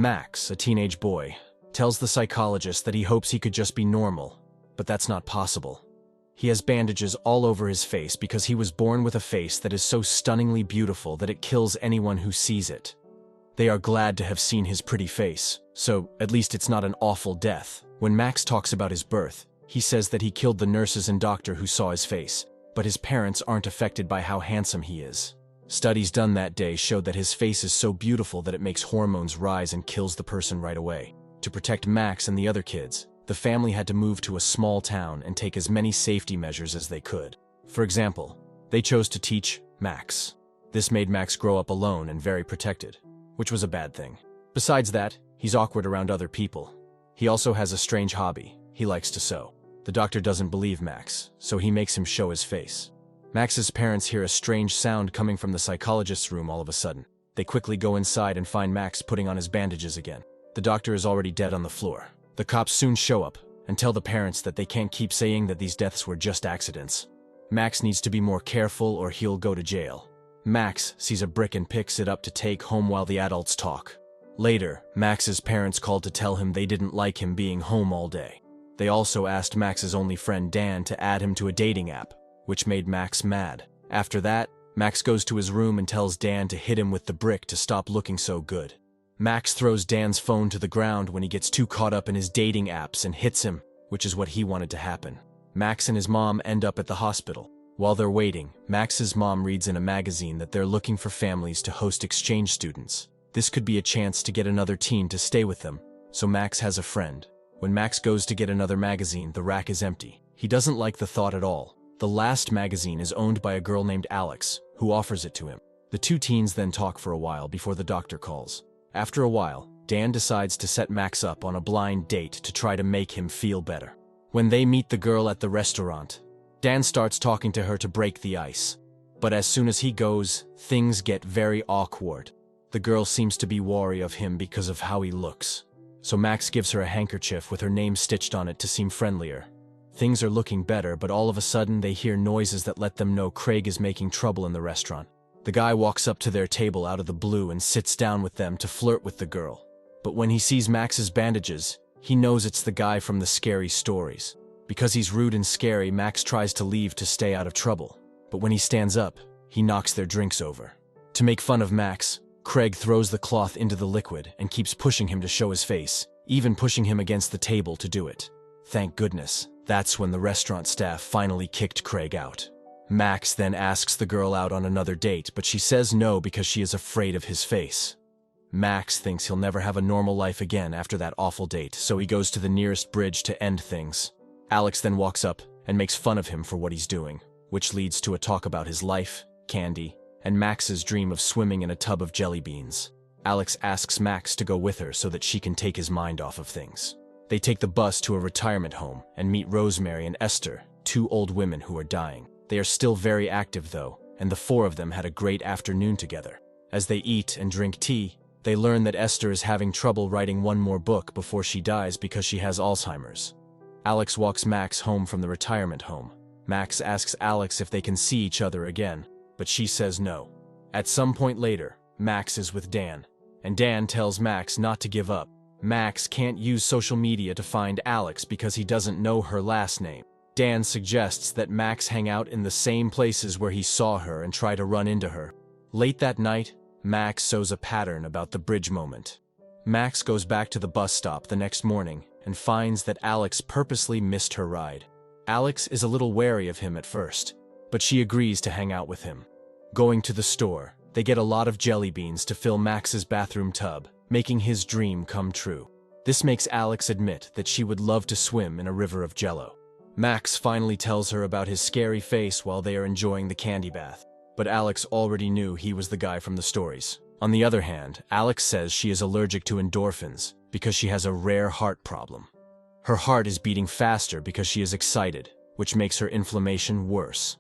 Max, a teenage boy, tells the psychologist that he hopes he could just be normal, but that's not possible. He has bandages all over his face because he was born with a face that is so stunningly beautiful that it kills anyone who sees it. They are glad to have seen his pretty face, so at least it's not an awful death. When Max talks about his birth, he says that he killed the nurses and doctor who saw his face, but his parents aren't affected by how handsome he is. Studies done that day showed that his face is so beautiful that it makes hormones rise and kills the person right away. To protect Max and the other kids, the family had to move to a small town and take as many safety measures as they could. For example, they chose to teach Max. This made Max grow up alone and very protected, which was a bad thing. Besides that, he's awkward around other people. He also has a strange hobby. He likes to sew. The doctor doesn't believe Max, so he makes him show his face. Max's parents hear a strange sound coming from the psychologist's room all of a sudden. They quickly go inside and find Max putting on his bandages again. The doctor is already dead on the floor. The cops soon show up and tell the parents that they can't keep saying that these deaths were just accidents. Max needs to be more careful or he'll go to jail. Max sees a brick and picks it up to take home while the adults talk. Later, Max's parents called to tell him they didn't like him being home all day. They also asked Max's only friend Dan to add him to a dating app, which made Max mad. After that, Max goes to his room and tells Dan to hit him with the brick to stop looking so good. Max throws Dan's phone to the ground when he gets too caught up in his dating apps and hits him, which is what he wanted to happen. Max and his mom end up at the hospital. While they're waiting, Max's mom reads in a magazine that they're looking for families to host exchange students. This could be a chance to get another teen to stay with them, so Max has a friend. When Max goes to get another magazine, the rack is empty. He doesn't like the thought at all. The last magazine is owned by a girl named Alex, who offers it to him. The two teens then talk for a while before the doctor calls. After a while, Dan decides to set Max up on a blind date to try to make him feel better. When they meet the girl at the restaurant, Dan starts talking to her to break the ice. But as soon as he goes, things get very awkward. The girl seems to be wary of him because of how he looks. So Max gives her a handkerchief with her name stitched on it to seem friendlier. Things are looking better, but all of a sudden they hear noises that let them know Craig is making trouble in the restaurant. The guy walks up to their table out of the blue and sits down with them to flirt with the girl. But when he sees Max's bandages, he knows it's the guy from the scary stories. Because he's rude and scary, Max tries to leave to stay out of trouble. But when he stands up, he knocks their drinks over. To make fun of Max, Craig throws the cloth into the liquid and keeps pushing him to show his face, even pushing him against the table to do it. Thank goodness. That's when the restaurant staff finally kicked Craig out. Max then asks the girl out on another date, but she says no because she is afraid of his face. Max thinks he'll never have a normal life again after that awful date, so he goes to the nearest bridge to end things. Alex then walks up and makes fun of him for what he's doing, which leads to a talk about his life, candy, and Max's dream of swimming in a tub of jelly beans. Alex asks Max to go with her so that she can take his mind off of things. They take the bus to a retirement home and meet Rosemary and Esther, two old women who are dying. They are still very active though, and the four of them had a great afternoon together. As they eat and drink tea, they learn that Esther is having trouble writing one more book before she dies because she has Alzheimer's. Alex walks Max home from the retirement home. Max asks Alex if they can see each other again, but she says no. At some point later, Max is with Dan, and Dan tells Max not to give up. Max can't use social media to find Alex because he doesn't know her last name. Dan suggests that Max hang out in the same places where he saw her and try to run into her. Late that night, Max sews a pattern about the bridge moment. Max goes back to the bus stop the next morning and finds that Alex purposely missed her ride. Alex is a little wary of him at first, but she agrees to hang out with him. Going to the store, they get a lot of jelly beans to fill Max's bathroom tub, making his dream come true. This makes Alex admit that she would love to swim in a river of jello. Max finally tells her about his scary face while they are enjoying the candy bath, but Alex already knew he was the guy from the stories. On the other hand, Alex says she is allergic to endorphins because she has a rare heart problem. Her heart is beating faster because she is excited, which makes her inflammation worse.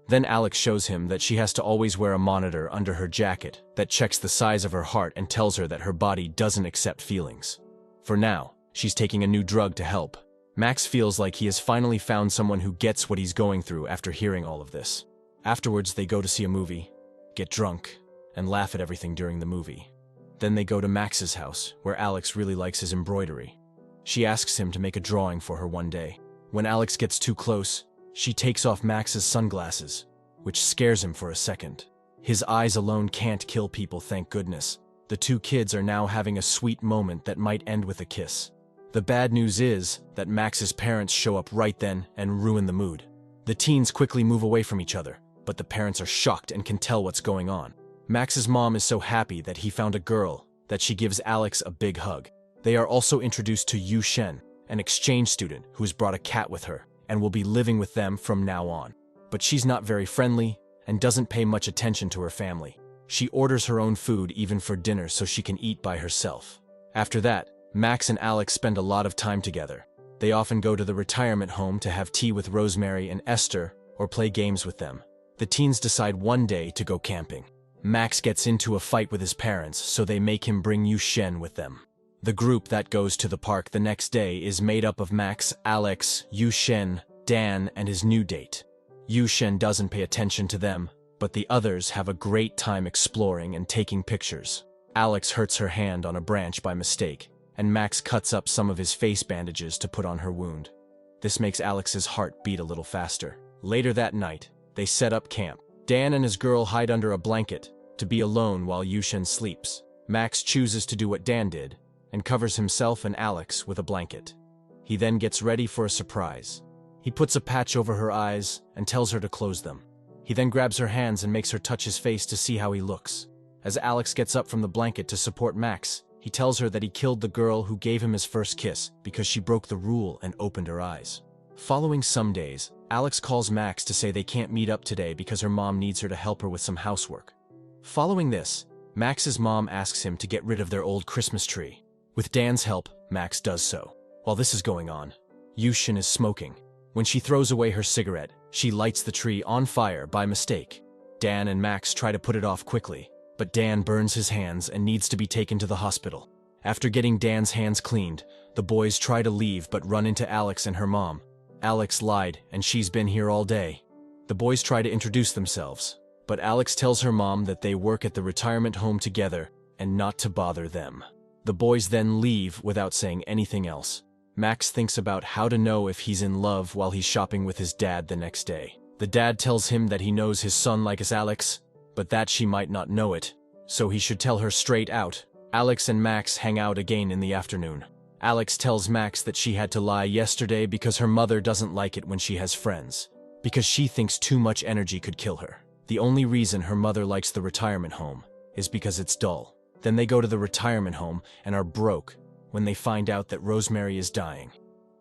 Then Alex shows him that she has to always wear a monitor under her jacket that checks the size of her heart and tells her that her body doesn't accept feelings. For now, she's taking a new drug to help. Max feels like he has finally found someone who gets what he's going through after hearing all of this. Afterwards, they go to see a movie, get drunk, and laugh at everything during the movie. Then they go to Max's house, where Alex really likes his embroidery. She asks him to make a drawing for her one day. When Alex gets too close, she takes off Max's sunglasses, which scares him for a second. His eyes alone can't kill people, thank goodness. The two kids are now having a sweet moment that might end with a kiss. The bad news is that Max's parents show up right then and ruin the mood. The teens quickly move away from each other, but the parents are shocked and can tell what's going on. Max's mom is so happy that he found a girl that she gives Alex a big hug. They are also introduced to Yu Shen, an exchange student who has brought a cat with her and will be living with them from now on. But she's not very friendly and doesn't pay much attention to her family. She orders her own food even for dinner so she can eat by herself. After that, Max and Alex spend a lot of time together. They often go to the retirement home to have tea with Rosemary and Esther or play games with them. The teens decide one day to go camping. Max gets into a fight with his parents, so they make him bring Yu Shen with them. The group that goes to the park the next day is made up of Max, Alex, Yu Shen, Dan, and his new date. Yu Shen doesn't pay attention to them, but the others have a great time exploring and taking pictures. Alex hurts her hand on a branch by mistake, and Max cuts up some of his face bandages to put on her wound. This makes Alex's heart beat a little faster. Later that night, they set up camp. Dan and his girl hide under a blanket to be alone while Yu Shen sleeps. Max chooses to do what Dan did and covers himself and Alex with a blanket. He then gets ready for a surprise. He puts a patch over her eyes and tells her to close them. He then grabs her hands and makes her touch his face to see how he looks. As Alex gets up from the blanket to support Max, he tells her that he killed the girl who gave him his first kiss because she broke the rule and opened her eyes. Following some days, Alex calls Max to say they can't meet up today because her mom needs her to help her with some housework. Following this, Max's mom asks him to get rid of their old Christmas tree. With Dan's help, Max does so. While this is going on, Yu Shen is smoking. When she throws away her cigarette, she lights the tree on fire by mistake. Dan and Max try to put it off quickly, but Dan burns his hands and needs to be taken to the hospital. After getting Dan's hands cleaned, the boys try to leave but run into Alex and her mom. Alex lied, and she's been here all day. The boys try to introduce themselves, but Alex tells her mom that they work at the retirement home together and not to bother them. The boys then leave without saying anything else. Max thinks about how to know if he's in love while he's shopping with his dad the next day. The dad tells him that he knows his son likes Alex, but that she might not know it, so he should tell her straight out. Alex and Max hang out again in the afternoon. Alex tells Max that she had to lie yesterday because her mother doesn't like it when she has friends, because she thinks too much energy could kill her. The only reason her mother likes the retirement home is because it's dull. Then they go to the retirement home and are broke when they find out that Rosemary is dying.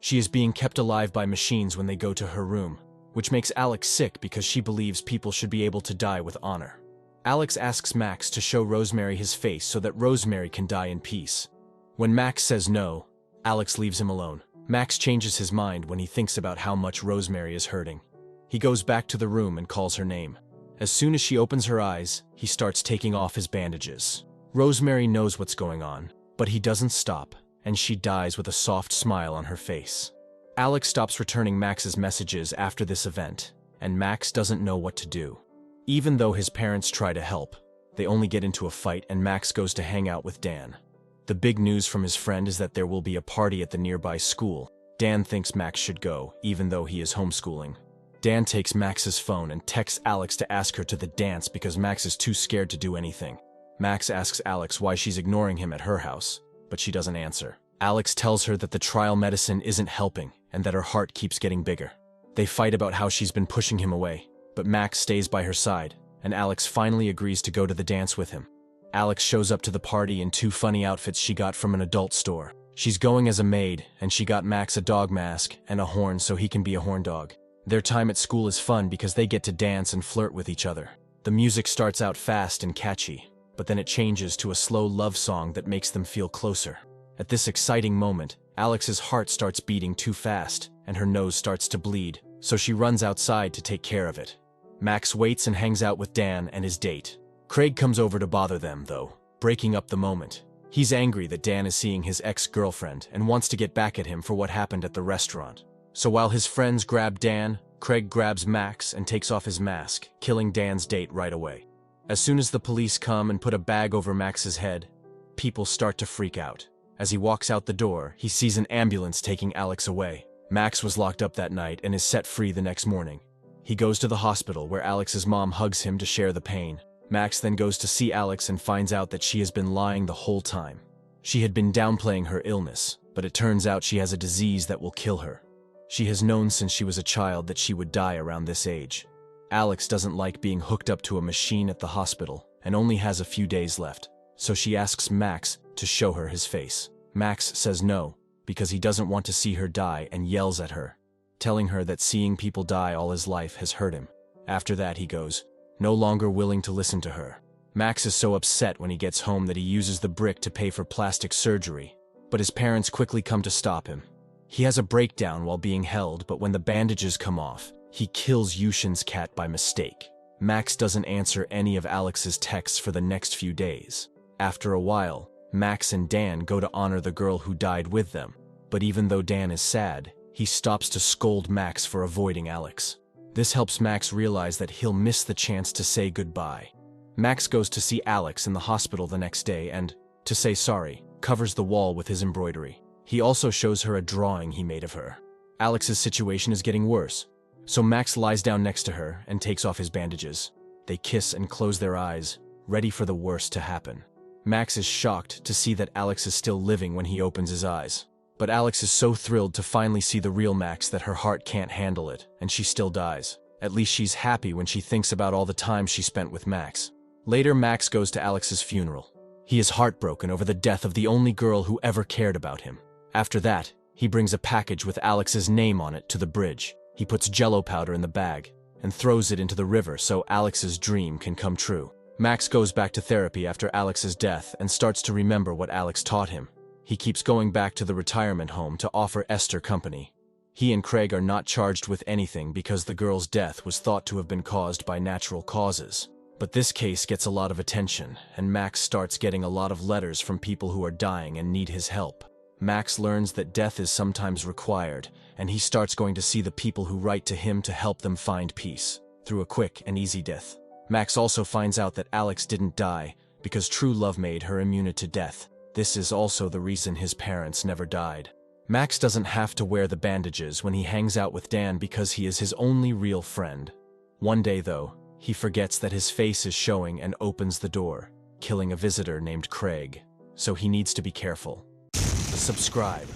She is being kept alive by machines when they go to her room, which makes Alex sick because she believes people should be able to die with honor. Alex asks Max to show Rosemary his face so that Rosemary can die in peace. When Max says no, Alex leaves him alone. Max changes his mind when he thinks about how much Rosemary is hurting. He goes back to the room and calls her name. As soon as she opens her eyes, he starts taking off his bandages. Rosemary knows what's going on, but he doesn't stop, and she dies with a soft smile on her face. Alex stops returning Max's messages after this event, and Max doesn't know what to do. Even though his parents try to help, they only get into a fight and Max goes to hang out with Dan. The big news from his friend is that there will be a party at the nearby school. Dan thinks Max should go, even though he is homeschooling. Dan takes Max's phone and texts Alex to ask her to the dance because Max is too scared to do anything. Max asks Alex why she's ignoring him at her house, but she doesn't answer. Alex tells her that the trial medicine isn't helping and that her heart keeps getting bigger. They fight about how she's been pushing him away, but Max stays by her side, and Alex finally agrees to go to the dance with him. Alex shows up to the party in 2 funny outfits she got from an adult store. She's going as a maid, and she got Max a dog mask and a horn so he can be a horn dog. Their time at school is fun because they get to dance and flirt with each other. The music starts out fast and catchy, but then it changes to a slow love song that makes them feel closer. At this exciting moment, Alex's heart starts beating too fast, and her nose starts to bleed, so she runs outside to take care of it. Max waits and hangs out with Dan and his date. Craig comes over to bother them, though, breaking up the moment. He's angry that Dan is seeing his ex-girlfriend and wants to get back at him for what happened at the restaurant. So while his friends grab Dan, Craig grabs Max and takes off his mask, killing Dan's date right away. As soon as the police come and put a bag over Max's head, People start to freak out. As he walks out the door, he sees an ambulance taking Alex away. Max was locked up that night and is set free the next morning. He goes to the hospital where Alex's mom hugs him to share the pain. Max then goes to see Alex and finds out that she has been lying the whole time. She had been downplaying her illness, but it turns out she has a disease that will kill her. She has known since she was a child that she would die around this age. Alex doesn't like being hooked up to a machine at the hospital and only has a few days left, so she asks Max to show her his face. Max says no, because he doesn't want to see her die and yells at her, telling her that seeing people die all his life has hurt him. After that he goes, no longer willing to listen to her. Max is so upset when he gets home that he uses the brick to pay for plastic surgery, but his parents quickly come to stop him. He has a breakdown while being held, but when the bandages come off, he kills Yushin's cat by mistake. Max doesn't answer any of Alex's texts for the next few days. After a while, Max and Dan go to honor the girl who died with them, but even though Dan is sad, he stops to scold Max for avoiding Alex. This helps Max realize that he'll miss the chance to say goodbye. Max goes to see Alex in the hospital the next day and, to say sorry, covers the wall with his embroidery. He also shows her a drawing he made of her. Alex's situation is getting worse, so Max lies down next to her and takes off his bandages. They kiss and close their eyes, ready for the worst to happen. Max is shocked to see that Alex is still living when he opens his eyes. But Alex is so thrilled to finally see the real Max that her heart can't handle it, and she still dies. At least she's happy when she thinks about all the time she spent with Max. Later, Max goes to Alex's funeral. He is heartbroken over the death of the only girl who ever cared about him. After that, he brings a package with Alex's name on it to the bridge. He puts Jello powder in the bag and throws it into the river so Alex's dream can come true. Max goes back to therapy after Alex's death and starts to remember what Alex taught him. He keeps going back to the retirement home to offer Esther company. He and Craig are not charged with anything because the girl's death was thought to have been caused by natural causes. But this case gets a lot of attention, and Max starts getting a lot of letters from people who are dying and need his help. Max learns that death is sometimes required, and he starts going to see the people who write to him to help them find peace, through a quick and easy death. Max also finds out that Alex didn't die because true love made her immune to death. This is also the reason his parents never died. Max doesn't have to wear the bandages when he hangs out with Dan because he is his only real friend. One day, though, he forgets that his face is showing and opens the door, killing a visitor named Craig. So he needs to be careful. Subscribe.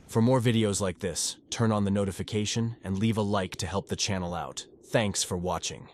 For more videos like this, turn on the notification and leave a like to help the channel out. Thanks for watching.